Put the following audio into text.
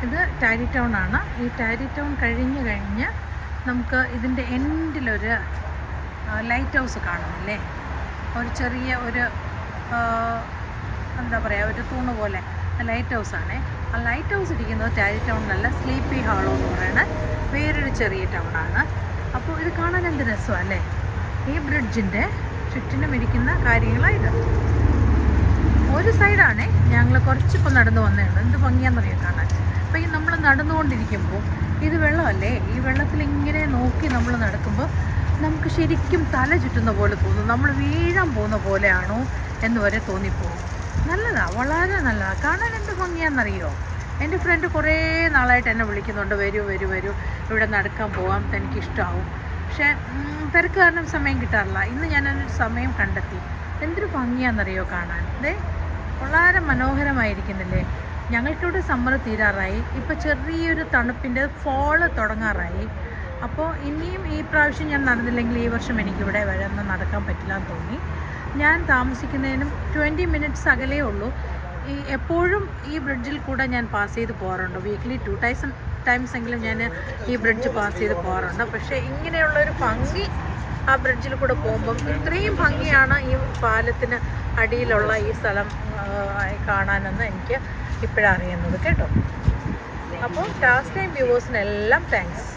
ഇത് ടാരി ടൗൺ ആണ്. ഈ ടാരി ടൗൺ കഴിഞ്ഞ് നമുക്ക് ഇതിൻ്റെ എൻഡിലൊരു ലൈറ്റ് ഹൗസ് കാണുന്നില്ലേ? ഒരു ചെറിയ ഒരു എന്താ പറയുക, ഒരു തൂണ് പോലെ ലൈറ്റ് ഹൗസാണ്. ആ ലൈറ്റ് ഹൗസ് ഇരിക്കുന്നത് ടാരി ടൗണിലല്ല, സ്ലീപ്പി ഹാളോ എന്ന് പറയുന്ന വേറൊരു ചെറിയ ടൗണാണ്. അപ്പോൾ ഇത് കാണാൻ എന്ത് രസമല്ലേ? ഈ ബ്രിഡ്ജിൻ്റെ ചുറ്റിനും ഇരിക്കുന്ന കാര്യങ്ങളായത്. ഒരു സൈഡാണേ ഞങ്ങൾ കുറച്ചിപ്പോൾ നടന്നു വന്നേയുള്ളൂ. എന്ത് ഭംഗിയാണെന്നറിയാം കാണാൻ. അപ്പോൾ ഈ നമ്മൾ നടന്നുകൊണ്ടിരിക്കുമ്പോൾ ഇത് വെള്ളമല്ലേ, ഈ വെള്ളത്തിൽ ഇങ്ങനെ നോക്കി നമ്മൾ നടക്കുമ്പോൾ നമുക്ക് ശരിക്കും തല ചുറ്റുന്ന പോലെ തോന്നും. നമ്മൾ വീഴാൻ പോകുന്ന പോലെയാണോ എന്ന് വരെ തോന്നിപ്പോകും. നല്ലതാണ്, വളരെ നല്ലതാണ്. കാണാൻ എന്ത് ഭംഗിയാണെന്നറിയോ? എൻ്റെ ഫ്രണ്ട് കുറേ നാളായിട്ട് എന്നെ വിളിക്കുന്നുണ്ട്, വരൂ ഇവിടെ നടക്കാൻ പോകാം, തനിക്കിഷ്ടമാവും. പക്ഷേ തിരക്ക് കാരണം സമയം കിട്ടാറില്ല. ഇന്ന് ഞാനൊരു സമയം കണ്ടെത്തി. എന്തൊരു ഭംഗിയാണെന്നറിയോ കാണാൻ? അതെ, വളരെ മനോഹരമായിരിക്കുന്നില്ലേ? ഞങ്ങൾക്കിവിടെ സമ്മർ തീരാറായി. ഇപ്പോൾ ചെറിയൊരു തണുപ്പിൻ്റെ ഫോള് തുടങ്ങാറായി. അപ്പോൾ ഇനിയും ഈ പ്രാവശ്യം ഞാൻ നടന്നില്ലെങ്കിൽ ഈ വർഷം എനിക്കിവിടെ വരാൻ നടക്കാൻ പറ്റില്ല എന്ന് തോന്നി. ഞാൻ താമസിക്കുന്നതിനും 20 മിനിറ്റ്സ് അകലേ ഉള്ളൂ. എപ്പോഴും ഈ ബ്രിഡ്ജിൽ കൂടെ ഞാൻ പാസ് ചെയ്ത് പോകാറുണ്ട്. വീക്ക്ലി 2 ടൈംസ് എങ്കിലും ഞാൻ ഈ ബ്രിഡ്ജ് പാസ് ചെയ്ത് പോകാറുണ്ട്. പക്ഷേ ഇങ്ങനെയുള്ളൊരു ഭംഗി ആ ബ്രിഡ്ജിൽ കൂടെ പോകുമ്പം ഇത്രയും ഭംഗിയാണ് ഈ പാലത്തിന് അടിയിലുള്ള ഈ സ്ഥലം കാണാനെന്ന് എനിക്ക് ഇപ്പോഴറിയുന്നത് കേട്ടോ. അപ്പോൾ ലാസ്റ്റ് ടൈം വ്യൂവേഴ്സിനെല്ലാം താങ്ക്സ്.